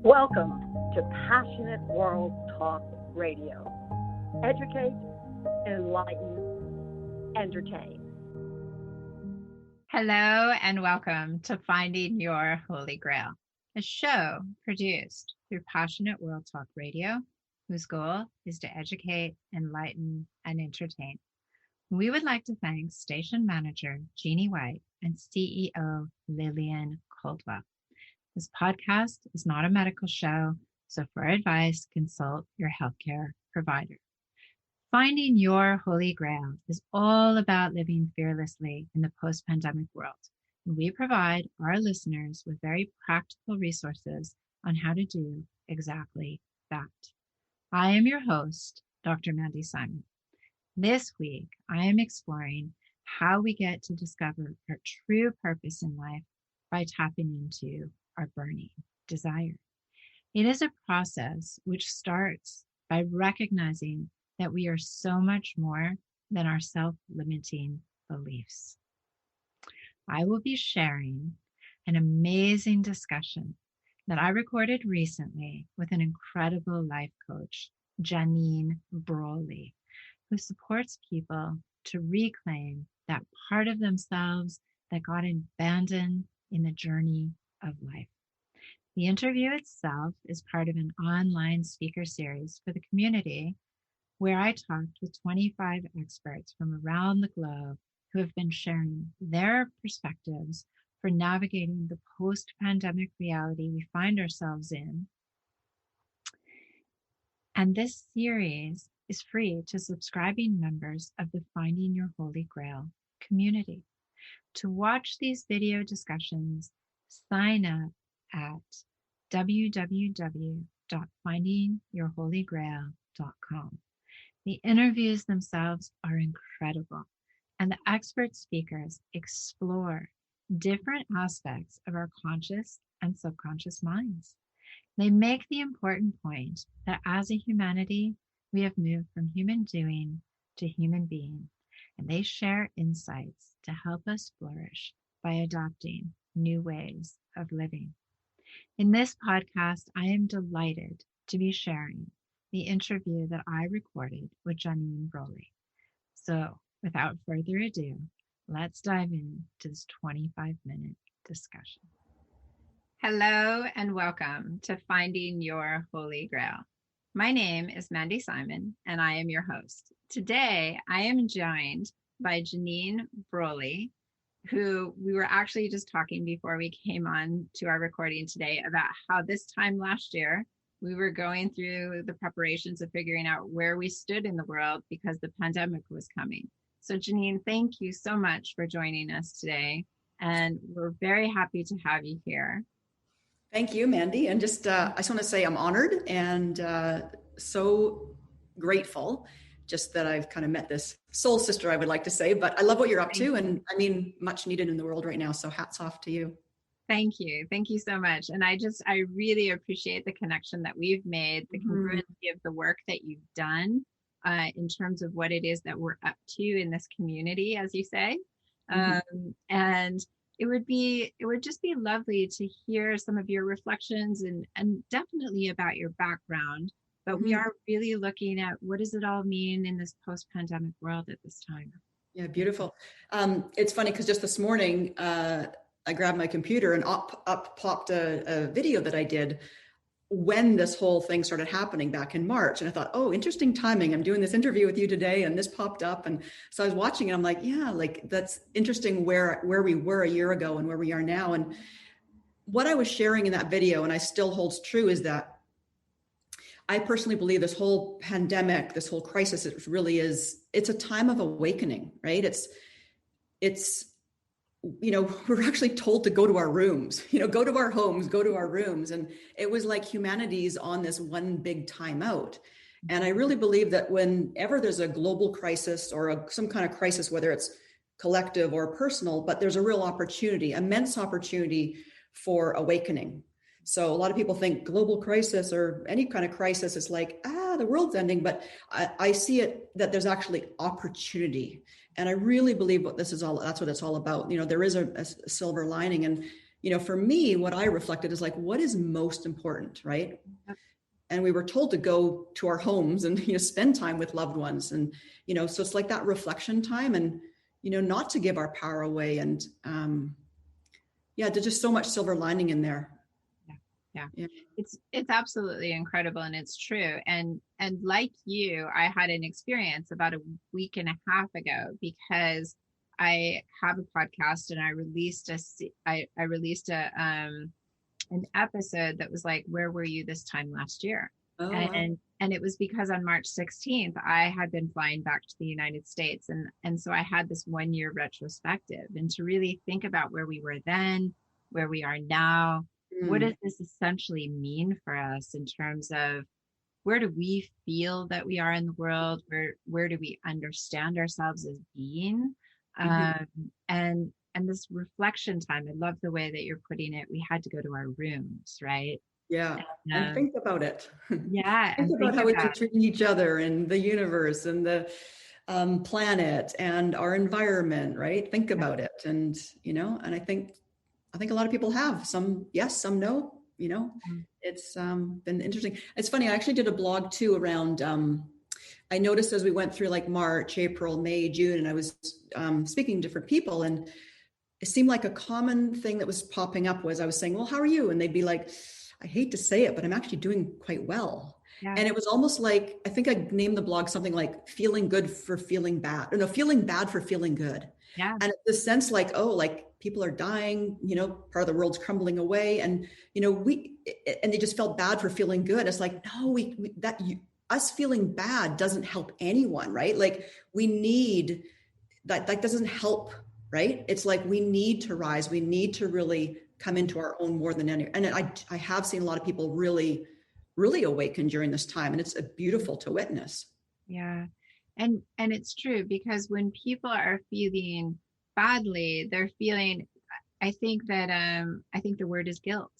Welcome to Passionate World Talk Radio. Educate, enlighten, entertain. Hello and welcome to Finding Your Holy Grail, a show produced through Passionate World Talk Radio, whose goal is to educate, enlighten, and entertain. We would like to thank station manager Jeannie White and CEO Lillian Coldwell. This podcast is not a medical show, so for advice, consult your healthcare provider. Finding Your Holy Grail is all about living fearlessly in the post-pandemic world, and we provide our listeners with very practical resources on how to do exactly that. I am your host, Dr. Mandy Simon. This week, I am exploring how we get to discover our true purpose in life by tapping into our burning desire. It is a process which starts by recognizing that we are so much more than our self-limiting beliefs. I will be sharing an amazing discussion that I recorded recently with an incredible life coach, Janine Brolly, who supports people to reclaim that part of themselves that got abandoned in the journey of life. The interview itself is part of an online speaker series for the community where I talked with 25 experts from around the globe who have been sharing their perspectives for navigating the post-pandemic reality we find ourselves in. And this series is free to subscribing members of the Finding Your Holy Grail community. To watch these video discussions, sign up at www.findingyourholygrail.com. The interviews themselves are incredible, and the expert speakers explore different aspects of our conscious and subconscious minds. They make the important point that as a humanity, we have moved from human doing to human being, and they share insights to help us flourish by adopting new ways of living. In this podcast, I am delighted to be sharing the interview that I recorded with Janine Brolly. So without further ado, let's dive into this 25-minute discussion. Hello and welcome to Finding Your Holy Grail. My name is Mandy Simon and I am your host. Today, I am joined by Janine Brolly, who we were actually just talking before we came on to our recording today about how this time last year, we were going through the preparations of figuring out where we stood in the world because the pandemic was coming. So Janine, thank you so much for joining us today. And we're very happy to have you here. Thank you, Mandy. And I just want to say I'm honored and so grateful just that I've kind of met this soul sister, I would like to say, but I love what you're up to. And I mean, much needed in the world right now. So hats off to you. Thank you. Thank you so much. And I really appreciate the connection that we've made, the congruency of the work that you've done in terms of what it is that we're up to in this community, as you say. And it would just be lovely to hear some of your reflections and definitely about your background. But we are really looking at what does it all mean in this post-pandemic world at this time. Yeah, beautiful. It's funny because just this morning, I grabbed my computer and up popped a video that I did when this whole thing started happening back in March. And I thought, oh, interesting timing. I'm doing this interview with you today and this popped up. And so I was watching and I'm like, yeah, like that's interesting where we were a year ago and where we are now. And what I was sharing in that video, and I still holds true, is that I personally believe this whole pandemic, this whole crisis, it's a time of awakening, right? It's, we're actually told to go to our rooms, go to our homes, go to our rooms. And it was like humanity's on this one big time out. And I really believe that whenever there's a global crisis or some kind of crisis, whether it's collective or personal, but there's a real opportunity, immense opportunity for awakening. So a lot of people think global crisis or any kind of crisis is like, the world's ending, but I see it that there's actually opportunity. And I really believe that's what it's all about. There is a silver lining. And for me, what I reflected is like, what is most important, right? Yep. And we were told to go to our homes and, spend time with loved ones. And, so it's like that reflection time and, not to give our power away. And there's just so much silver lining in there. Yeah. It's absolutely incredible. And it's true. And like you, I had an experience about a week and a half ago, because I have a podcast and I released an episode that was like, where were you this time last year? Oh, and it was because on March 16th, I had been flying back to the United States. And so I had this 1 year retrospective, and to really think about where we were then, where we are now. What does this essentially mean for us in terms of where do we feel that we are in the world? Where do we understand ourselves as being? And this reflection time, I love the way that you're putting it. We had to go to our rooms, right? Yeah. And think about it. Yeah. think about how we're treating each other and the universe and the planet and our environment, right? Think about it. And, and I think a lot of people have, some yes, some no, it's been interesting. It's funny. I actually did a blog too around, I noticed as we went through like March, April, May, June, and I was speaking to different people, and it seemed like a common thing that was popping up was I was saying, well, how are you? And they'd be like, I hate to say it, but I'm actually doing quite well. Yeah. And it was almost like, I think I named the blog something like feeling good for feeling bad, or no, feeling bad for feeling good. Yeah. And the sense like, oh, like people are dying, part of the world's crumbling away. And, and they just felt bad for feeling good. It's like, no, us feeling bad doesn't help anyone, right? Like we need that doesn't help, right? It's like, we need to rise. We need to really come into our own more than any. And I have seen a lot of people really, really awaken during this time. And it's beautiful to witness. Yeah. And it's true, because when people are feeling badly, they're feeling, I think the word is guilt.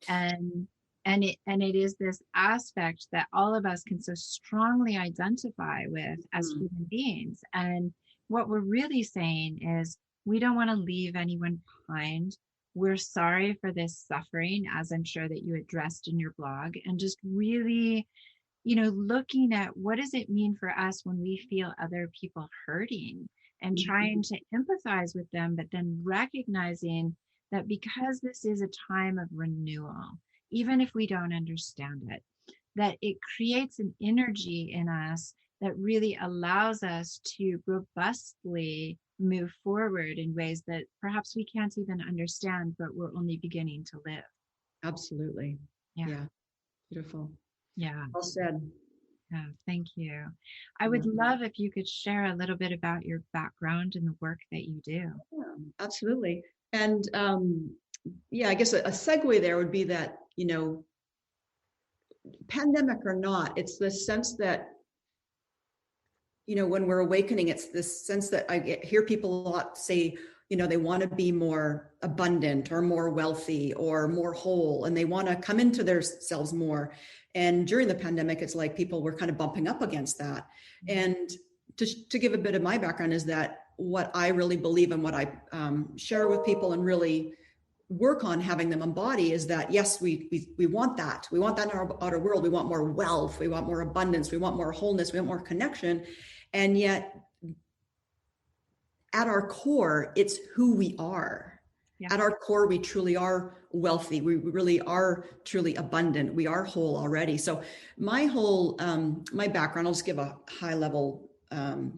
And it is this aspect that all of us can so strongly identify with as human beings. And what we're really saying is, we don't want to leave anyone behind. We're sorry for this suffering, as I'm sure that you addressed in your blog, and just really, looking at what does it mean for us when we feel other people hurting, and trying to empathize with them, but then recognizing that because this is a time of renewal, even if we don't understand it, that it creates an energy in us that really allows us to robustly move forward in ways that perhaps we can't even understand, but we're only beginning to live. Absolutely. Yeah. Beautiful. Yeah. Well said. Yeah, thank you. I would love if you could share a little bit about your background and the work that you do. Yeah, absolutely. And I guess a segue there would be that, pandemic or not, it's the sense that, when we're awakening, it's this sense that I hear people a lot say, they want to be more abundant or more wealthy or more whole, and they want to come into themselves more. And during the pandemic, it's like people were kind of bumping up against that. And to give a bit of my background is that what I really believe and what I share with people and really work on having them embody is that, yes, we want that. We want that in our outer world. We want more wealth. We want more abundance. We want more wholeness. We want more connection. And yet at our core, it's who we are. Yeah. At our core, we truly are wealthy. We really are truly abundant. We are whole already. So my whole, my background, I'll just give a high level,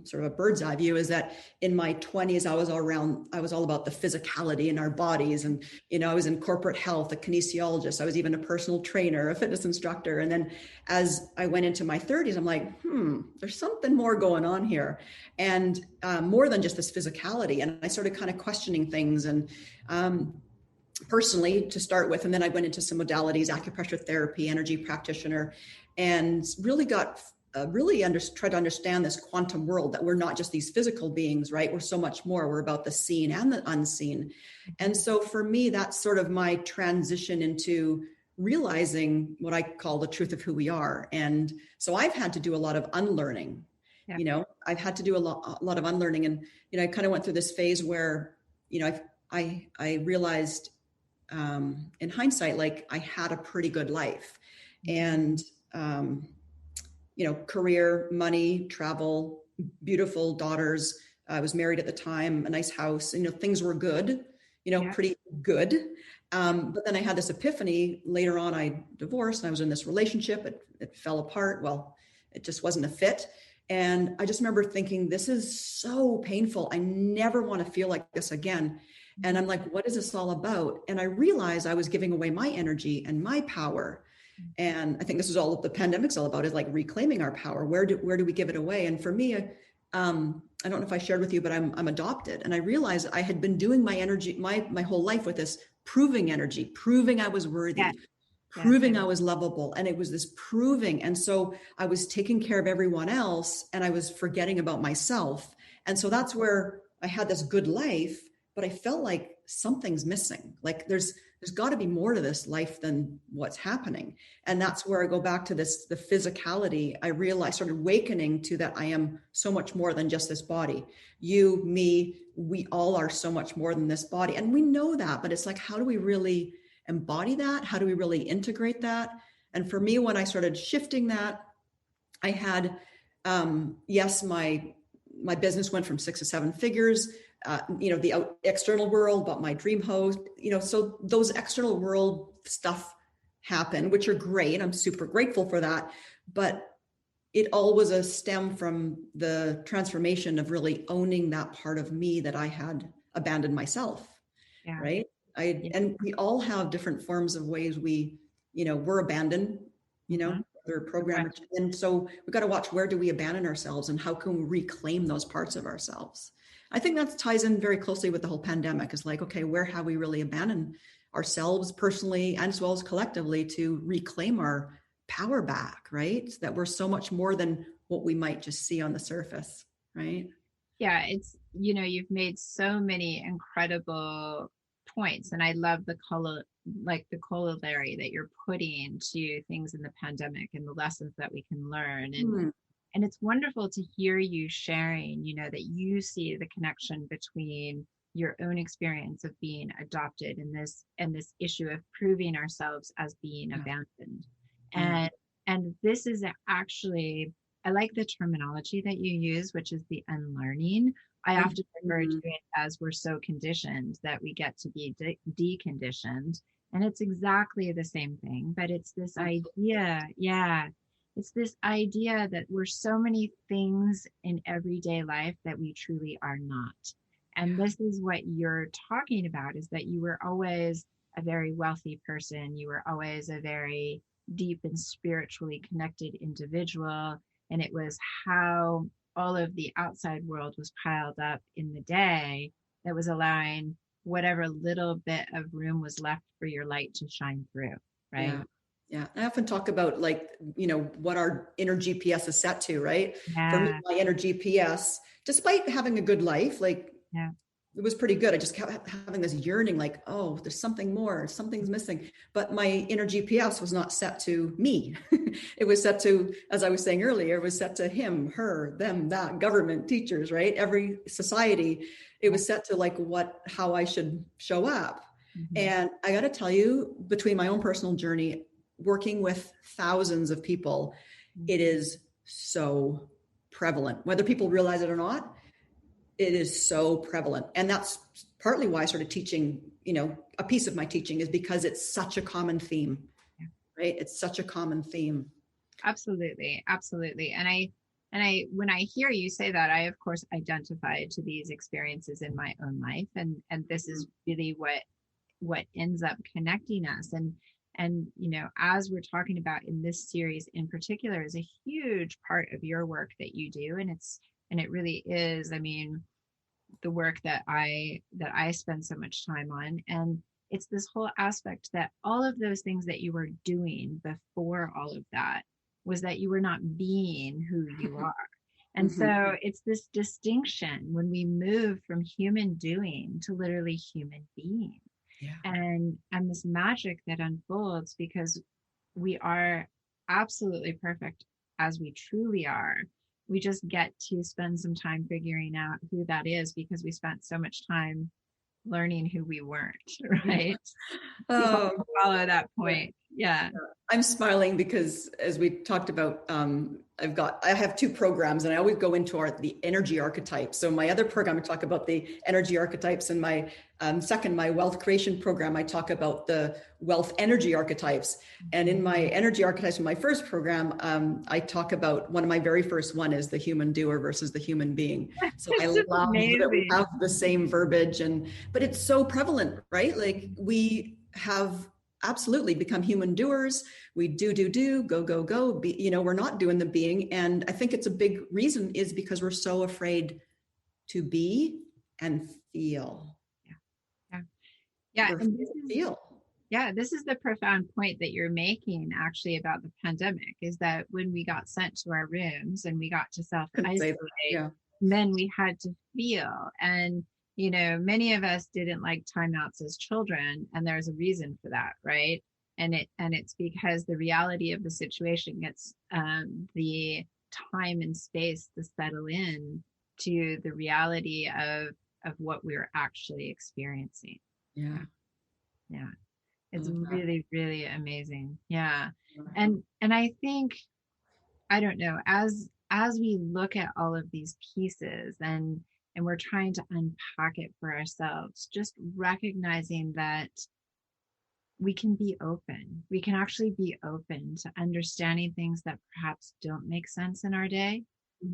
sort of a bird's eye view, is that in my 20s, I was all about the physicality in our bodies. And, I was in corporate health, a kinesiologist. I was even a personal trainer, a fitness instructor. And then as I went into my 30s, I'm like, there's something more going on here. And more than just this physicality. And I started kind of questioning things and, personally to start with. And then I went into some modalities, acupressure therapy, energy practitioner, and really got try to understand this quantum world, that we're not just these physical beings, right? We're so much more. We're about the seen and the unseen. And so for me, that's sort of my transition into realizing what I call the truth of who we are. And so I've had to do a lot of unlearning. Yeah. I've had to do a lot of unlearning. And, I kind of went through this phase where, I realized in hindsight, like I had a pretty good life, and career, money, travel, beautiful daughters. I was married at the time, a nice house, things were good, pretty good. But then I had this epiphany later on. I divorced and I was in this relationship. It fell apart. Well, it just wasn't a fit. And I just remember thinking, this is so painful. I never want to feel like this again. And I'm like, what is this all about? And I realized I was giving away my energy and my power. And I think this is all the pandemic's all about, is like reclaiming our power. Where do we give it away? And for me, I don't know if I shared with you, but I'm adopted. And I realized I had been doing my energy, my whole life with this proving energy, proving I was worthy, proving I was lovable. And it was this proving. And so I was taking care of everyone else and I was forgetting about myself. And so that's where I had this good life, but I felt like something's missing. Like there's got to be more to this life than what's happening. And that's where I go back to the physicality. I realized, started awakening to that I am so much more than just this body. You, me, we all are so much more than this body. And we know that, but it's like, how do we really embody that? How do we really integrate that? And for me, when I started shifting that, I had, yes, my business went from 6 to 7 figures. The external world, but my dream host, so those external world stuff happen, which are great. I'm super grateful for that. But it all was a stem from the transformation of really owning that part of me that I had abandoned myself. Yeah. Right. And we all have different forms of ways we're abandoned, they're programmed. Right. And so we've got to watch, where do we abandon ourselves and how can we reclaim those parts of ourselves? I think that ties in very closely with the whole pandemic. Is like, okay, where have we really abandoned ourselves personally and as well as collectively to reclaim our power back, right? That we're so much more than what we might just see on the surface, right? Yeah, it's, you've made so many incredible points. And I love the corollary that you're putting to things in the pandemic and the lessons that we can learn. And it's wonderful to hear you sharing, that you see the connection between your own experience of being adopted and this issue of proving ourselves as being abandoned. And this is actually, I like the terminology that you use, which is the unlearning. I often refer to it as we're so conditioned that we get to be deconditioned. And it's exactly the same thing, but it's this idea. Yeah. It's this idea that we're so many things in everyday life that we truly are not. And this is what you're talking about, is that you were always a very wealthy person. You were always a very deep and spiritually connected individual. And it was how all of the outside world was piled up in the day that was allowing whatever little bit of room was left for your light to shine through, right? Yeah. I often talk about what our inner GPS is set to, right? Yeah. For me, my inner GPS, despite having a good life, it was pretty good. I just kept having this yearning, like, oh, there's something more, something's missing. But my inner GPS was not set to me. It was set to, as I was saying earlier, it was set to him, her, them, that, government, teachers, right? Every society. It was set to how I should show up. Mm-hmm. And I got to tell you, between my own personal journey, working with thousands of people, it is so prevalent, whether people realize it or not. It is so prevalent. And that's partly why I started teaching, a piece of my teaching is because it's such a common theme, right? It's such a common theme. Absolutely. Absolutely. And I, when I hear you say that, I, of course, identified to these experiences in my own life. And this is really what ends up connecting us. And, as we're talking about in this series in particular, is a huge part of your work that you do. And it really is, the work that I spend so much time on. And it's this whole aspect that all of those things that you were doing before all of that was that you were not being who you are. And so it's this distinction when we move from human doing to literally human being. Yeah. And this magic that unfolds because we are absolutely perfect as we truly are. We just get to spend some time figuring out who that is because we spent so much time learning who we weren't, right? Oh, Follow that point. Yeah. I'm smiling because as we talked about, I have two programs and I always go into the energy archetypes. So my other program, I talk about the energy archetypes, and my my wealth creation program, I talk about the wealth energy archetypes. And in my energy archetypes, in my first program, I talk about one of my very first one is the human doer versus the human being. So I love that we have the same verbiage, but it's so prevalent, right? Like we have absolutely become human doers. We do, go, be, we're not doing the being. And I think it's a big reason is because we're so afraid to be and feel. Yeah. And this is the profound point that you're making actually about the pandemic, is that when we got sent to our rooms and we got to self-isolate, then we had to feel. And many of us didn't like timeouts as children, and there's a reason for that, right? And it's because the reality of the situation gets the time and space to settle in to the reality of what we're actually experiencing. Yeah. It's really, really amazing. Yeah. And I think, I don't know, as we look at all of these pieces and we're trying to unpack it for ourselves, just recognizing that we can be open. We can actually be open to understanding things that perhaps don't make sense in our day,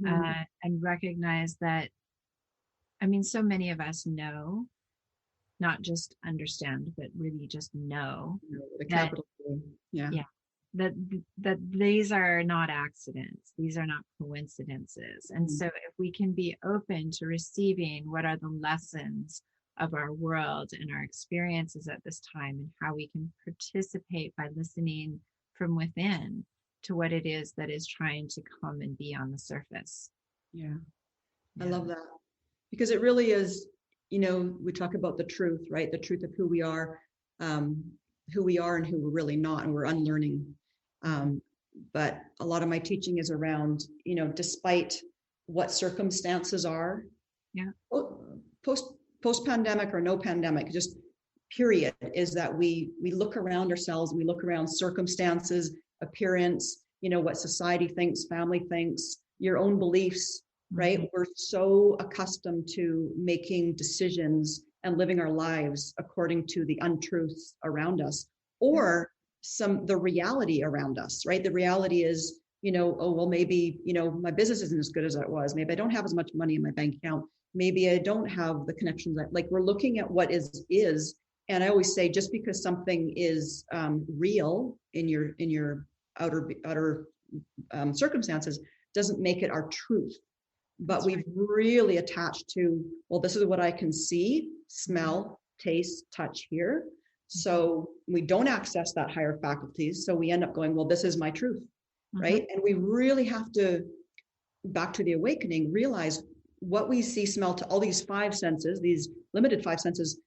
and recognize that, so many of us know, not just understand, but really just know the capital that these are not accidents. These are not coincidences. And so if we can be open to receiving what are the lessons of our world and our experiences at this time, and how we can participate by listening from within to what it is that is trying to come and be on the surface. I love that, because it really is, we talk about the truth, right? The truth of who we are and who we're really not, and we're unlearning. But a lot of my teaching is around, despite what circumstances are, post pandemic or no pandemic, just period, is that we look around ourselves, we look around circumstances, appearance, what society thinks, family thinks, your own beliefs, right? We're so accustomed to making decisions and living our lives according to the untruths around us, or the reality around us, right? The reality is, maybe, my business isn't as good as it was. Maybe I don't have as much money in my bank account. Maybe I don't have the connections we're looking at what is. And I always say, just because something is real in your outer circumstances doesn't make it our truth. But we've really attached to, well, this is what I can see, smell, taste, touch, hear. So we don't access that higher faculties. So we end up going, well, this is my truth, right? And we really have to, back to the awakening, realize what we see, smell, to all these five senses, these limited five senses,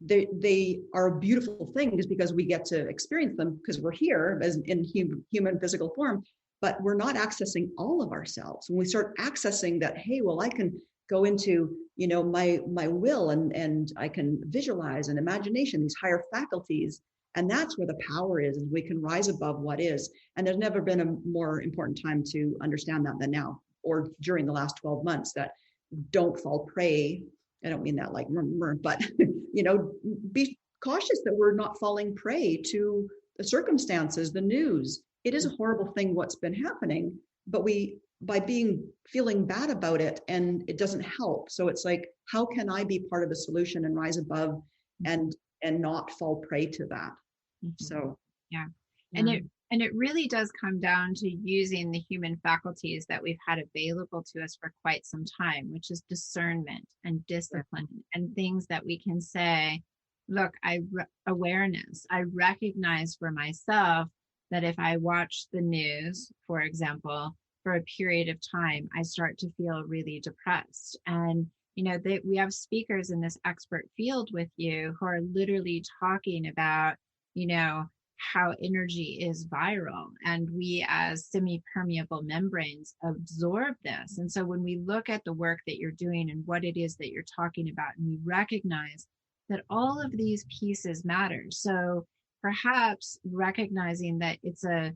they are a beautiful thing, just because we get to experience them because we're here as in human physical form, but we're not accessing all of ourselves. When we start accessing that, hey, well, I can go into, my will and I can visualize and imagination, these higher faculties. And that's where the power is we can rise above what is. And there's never been a more important time to understand that than now, or during the last 12 months, that don't fall prey. I don't mean that like, but, be cautious that we're not falling prey to the circumstances, the news. It is a horrible thing what's been happening, but by feeling bad about it, and it doesn't help. So it's like, how can I be part of the solution and rise above and not fall prey to that? So and it really does come down to using the human faculties that we've had available to us for quite some time, which is discernment and discipline and things that we can say, look, awareness. I recognize for myself that if I watch the news, for example, for a period of time, I start to feel really depressed. And, we have speakers in this expert field with you who are literally talking about, how energy is viral, and we as semi-permeable membranes absorb this. And so when we look at the work that you're doing and what it is that you're talking about, and we recognize that all of these pieces matter. So perhaps recognizing that it's a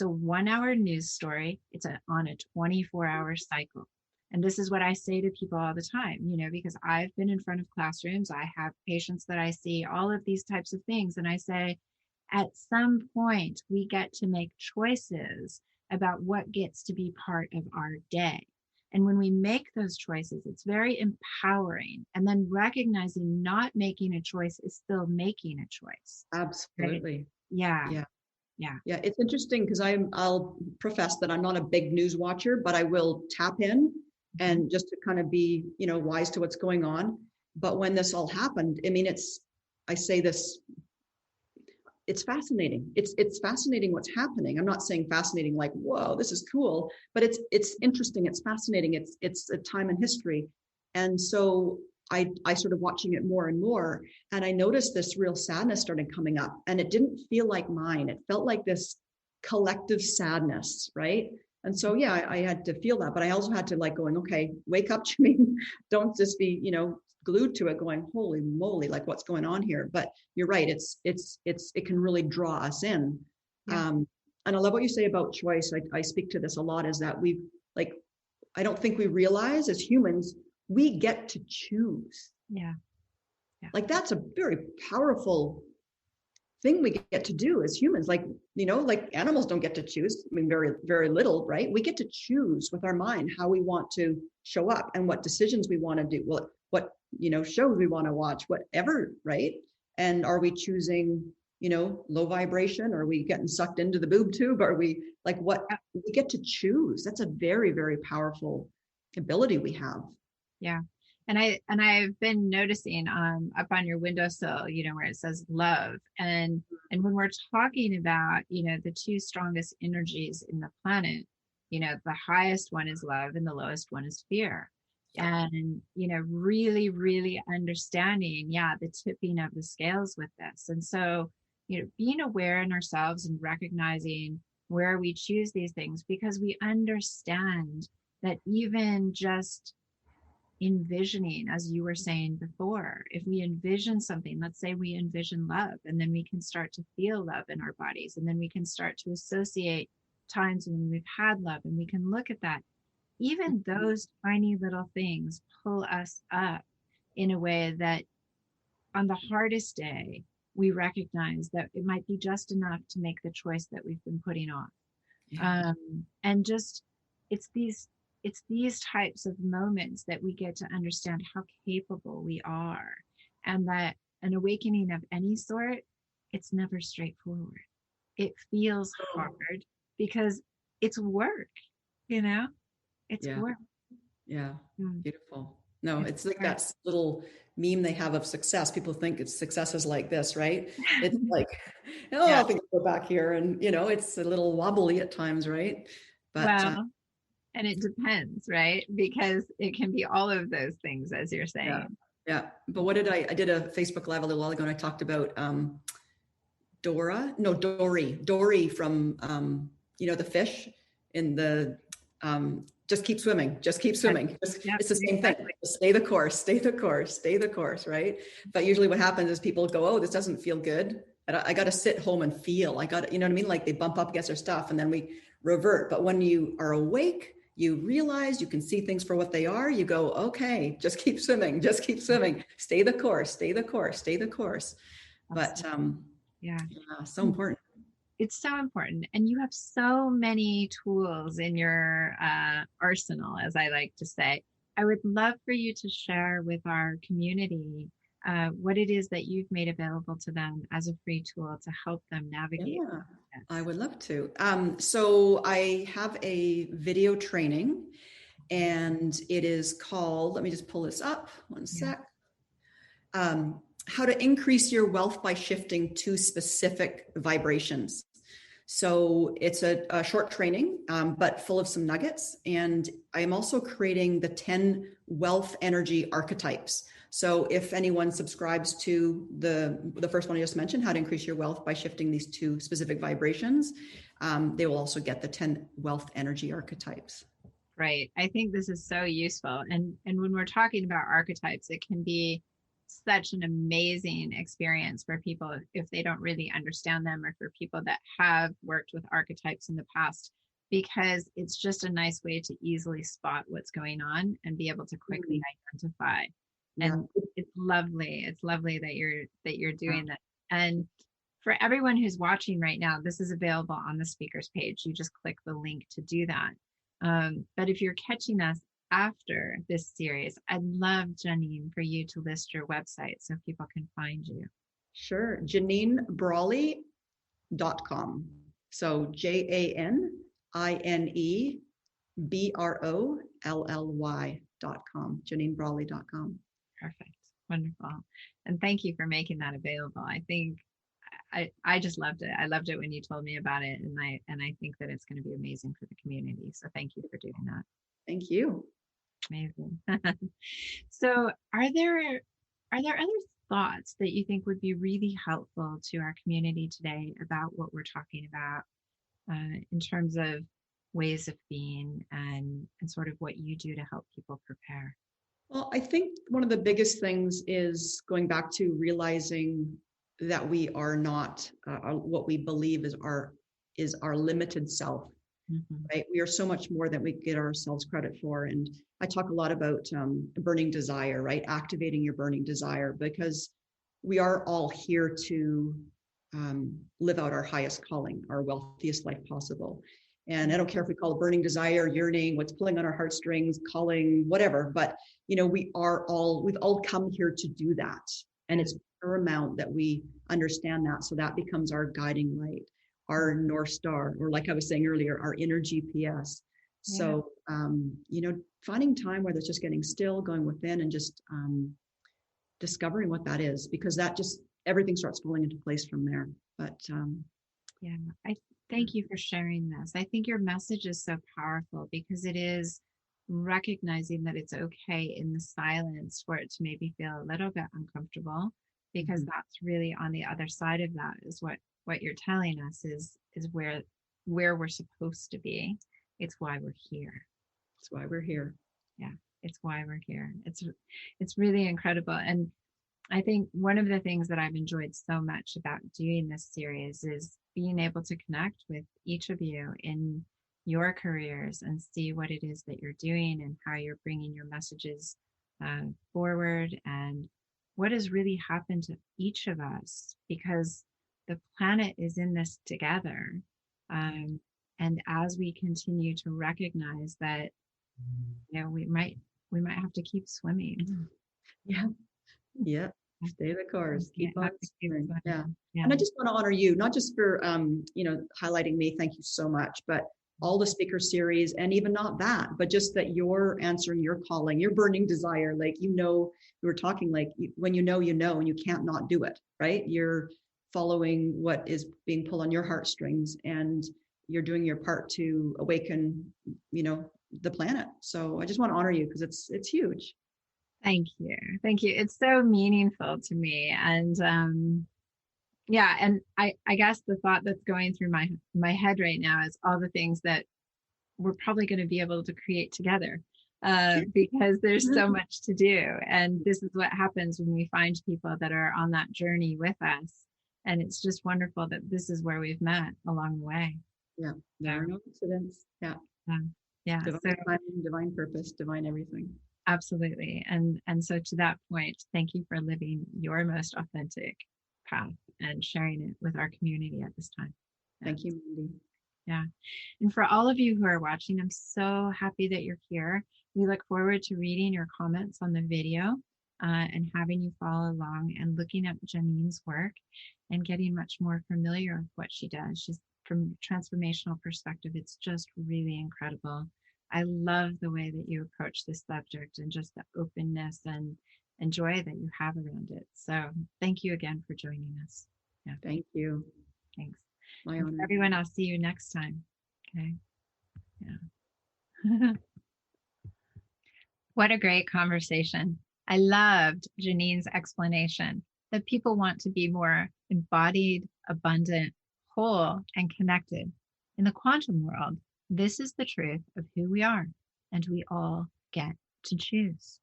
1 hour news story, it's on a 24-hour cycle. And this is what I say to people all the time, because I've been in front of classrooms, I have patients that I see, all of these types of things. And I say, at some point, we get to make choices about what gets to be part of our day. And when we make those choices, it's very empowering. And then recognizing not making a choice is still making a choice. Absolutely. Right? Yeah. Yeah. Yeah. Yeah. It's interesting because I'll profess that I'm not a big news watcher, but I will tap in and just to kind of be, wise to what's going on. But when this all happened, I mean, I say this, it's fascinating. It's fascinating what's happening. I'm not saying fascinating like, whoa, this is cool, but it's interesting. It's fascinating. It's a time in history. And so I started watching it more and more, and I noticed this real sadness started coming up, and it didn't feel like mine. It felt like this collective sadness, right? And so, yeah, I had to feel that, but I also had to going, okay, wake up, Janine. Don't just be, glued to it going, holy moly, like what's going on here? But you're right. It can really draw us in. Yeah. And I love what you say about choice. I speak to this a lot, is that I don't think we realize as humans, we get to choose. Yeah. That's a very powerful thing we get to do as humans. Animals don't get to choose. I mean, very, very little, right? We get to choose with our mind how we want to show up and what decisions we want to do. What shows we want to watch, whatever, right? And are we choosing, low vibration? Are we getting sucked into the boob tube? Are we we get to choose? That's a very, very powerful ability we have. Yeah. And I've been noticing up on your windowsill, where it says love. And when we're talking about, the two strongest energies in the planet, the highest one is love and the lowest one is fear. Yeah. And, really, really understanding, the tipping of the scales with this. And so, being aware in ourselves and recognizing where we choose these things, because we understand that even just envisioning, as you were saying before, if we envision something, let's say we envision love, and then we can start to feel love in our bodies, and then we can start to associate times when we've had love, and we can look at that. Even those tiny little things pull us up in a way that on the hardest day, we recognize that it might be just enough to make the choice that we've been putting off. Yeah. And just, it's these types of moments that we get to understand how capable we are, and that an awakening of any sort, it's never straightforward. It feels hard because it's work, it's work. Yeah. Beautiful. No, it's like that little meme they have of success. People think success is like this, right? It's like, I think I'll go back here, and it's a little wobbly at times, right? But and it depends, right? Because it can be all of those things, as you're saying. Yeah. But what did I did a Facebook Live a little while ago, and I talked about Dory from the fish in the just keep swimming. It's the same thing. Just stay the course, right? But usually what happens is people go, oh, this doesn't feel good. I got to sit home and feel. I got to, you know what I mean? Like they bump up against their stuff and then we revert. But when you are awake, you realize you can see things for what they are. You go, okay, just keep swimming. Stay the course. But so important. It's so important. And you have so many tools in your arsenal, as I like to say. I would love for you to share with our community what it is that you've made available to them as a free tool to help them navigate. Yeah, I would love to. So I have a video training, and it is called, let me just pull this up one sec. How to increase your wealth by shifting to specific vibrations. So it's a short training, but full of some nuggets. And I'm also creating the 10 wealth energy archetypes. So if anyone subscribes to the first one I just mentioned, how to increase your wealth by shifting these two specific vibrations, they will also get the 10 wealth energy archetypes. Right. I think this is so useful. And when we're talking about archetypes, it can be such an amazing experience for people if they don't really understand them, or for people that have worked with archetypes in the past, because it's just a nice way to easily spot what's going on and be able to quickly identify. And it's lovely. It's lovely that you're doing that. And for everyone who's watching right now, this is available on the speakers page. You just click the link to do that. But if you're catching us after this series, I'd love, Janine, for you to list your website so people can find you. Sure. JanineBrolly.com. So JanineBrolly.com. JanineBrolly.com. Perfect. Wonderful. And thank you for making that available. I think I just loved it. I loved it when you told me about it, and I think that it's going to be amazing for the community. So thank you for doing that. Thank you. Amazing. So are there other thoughts that you think would be really helpful to our community today about what we're talking about in terms of ways of being and sort of what you do to help people prepare? Well, I think one of the biggest things is going back to realizing that we are not what we believe is our limited self. Right? We are so much more than we get ourselves credit for. And I talk a lot about burning desire, right? Activating your burning desire, because we are all here to live out our highest calling, our wealthiest life possible. And I don't care if we call it burning desire, yearning, what's pulling on our heartstrings, calling, whatever. But, we've all come here to do that. And it's paramount that we understand that. So that becomes our guiding light, our North Star, or like I was saying earlier, our inner GPS. So, finding time where there's just getting still, going within, and just discovering what that is, because that just, everything starts falling into place from there. But I thank you for sharing this. I think your message is so powerful, because it is recognizing that it's okay in the silence for it to maybe feel a little bit uncomfortable, because that's really on the other side of that is what you're telling us is where we're supposed to be. It's why we're here. It's why we're here. Yeah, it's why we're here. It's really incredible. And I think one of the things that I've enjoyed so much about doing this series is being able to connect with each of you in your careers and see what it is that you're doing and how you're bringing your messages forward, and what has really happened to each of us, because the planet is in this together. And as we continue to recognize that, we might have to keep swimming. Yeah. Stay the course. Keep on swimming. Yeah. Yeah. And I just want to honor you, not just for highlighting me. Thank you so much, but all the speaker series, and even not that, but just that you're answering your calling, your burning desire. Like, we were talking, like, when and you can't not do it, right? You're following what is being pulled on your heartstrings, and you're doing your part to awaken, the planet. So I just want to honor you, because it's huge. Thank you. It's so meaningful to me. And and I guess the thought that's going through my head right now is all the things that we're probably going to be able to create together, because there's so much to do. And this is what happens when we find people that are on that journey with us. And it's just wonderful that this is where we've met along the way. Yeah. There are no accidents. Yeah. Yeah. Divine timing, divine purpose, divine everything. Absolutely. And so to that point, thank you for living your most authentic path and sharing it with our community at this time. Thank you, Mandy. Yeah. And for all of you who are watching, I'm so happy that you're here. We look forward to reading your comments on the video and having you follow along and looking at Janine's work and getting much more familiar with what she does. She's, from a transformational perspective, it's just really incredible. I love the way that you approach this subject and just the openness and joy that you have around it. So thank you again for joining us. Yeah. Thank you. Thanks. My honor. Everyone, I'll see you next time. Okay. Yeah. What a great conversation. I loved Janine's explanation that people want to be more embodied, abundant, whole, and connected. In the quantum world, this is the truth of who we are, and we all get to choose.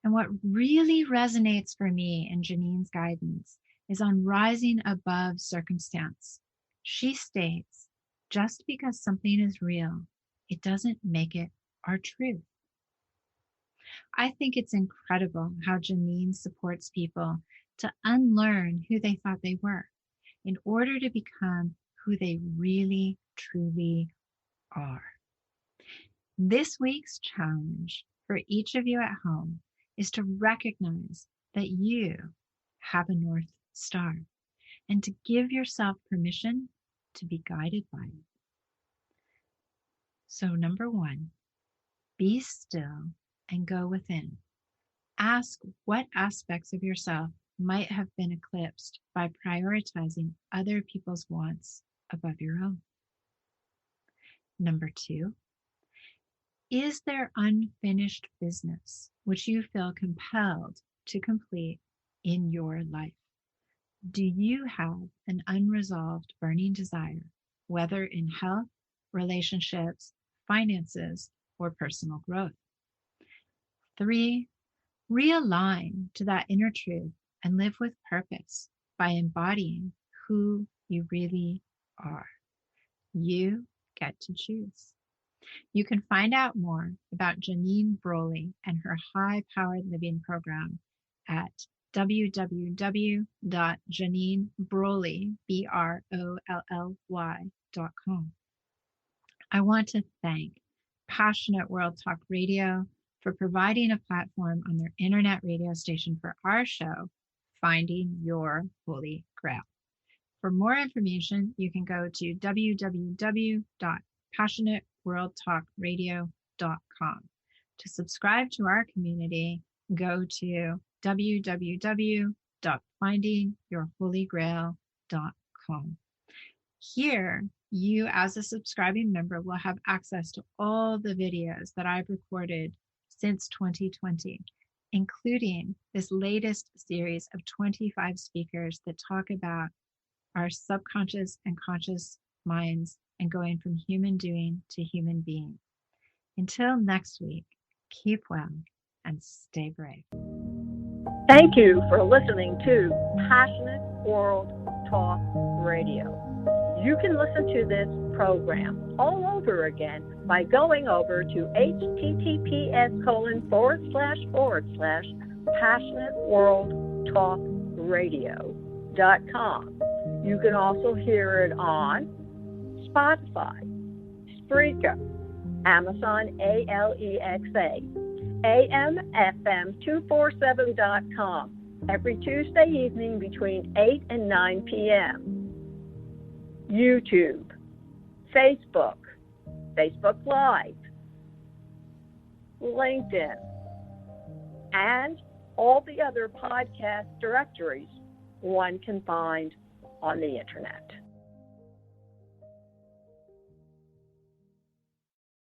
And what really resonates for me in Janine's guidance is on rising above circumstance. She states, just because something is real, it doesn't make it our truth. I think it's incredible how Janine supports people to unlearn who they thought they were in order to become who they really, truly are. This week's challenge for each of you at home is to recognize that you have a North Star and to give yourself permission to be guided by it. So, number one, be still and go within. Ask what aspects of yourself might have been eclipsed by prioritizing other people's wants above your own. Number two, is there unfinished business which you feel compelled to complete in your life? Do you have an unresolved burning desire, whether in health, relationships, finances, or personal growth? 3, realign to that inner truth and live with purpose by embodying who you really are. You get to choose. You can find out more about Janine Brolly and her high-powered living program at www.janinebrolly.com. I want to thank Passionate World Talk Radio for providing a platform on their internet radio station for our show, Finding Your Holy Grail. For more information, you can go to www.passionateworldtalkradio.com. To subscribe to our community, go to www.findingyourholygrail.com. Here, you as a subscribing member will have access to all the videos that I've recorded since 2020, including this latest series of 25 speakers that talk about our subconscious and conscious minds and going from human doing to human being. Until next week, keep well and stay brave. Thank you for listening to Passionate World Talk Radio. You can listen to this program all over again by going over to https://passionateworldtalkradio.com. You can also hear it on Spotify, Spreaker, Amazon Alexa, AMFM247.com every Tuesday evening between 8 and 9 p.m. YouTube, Facebook Live, LinkedIn, and all the other podcast directories one can find on the internet.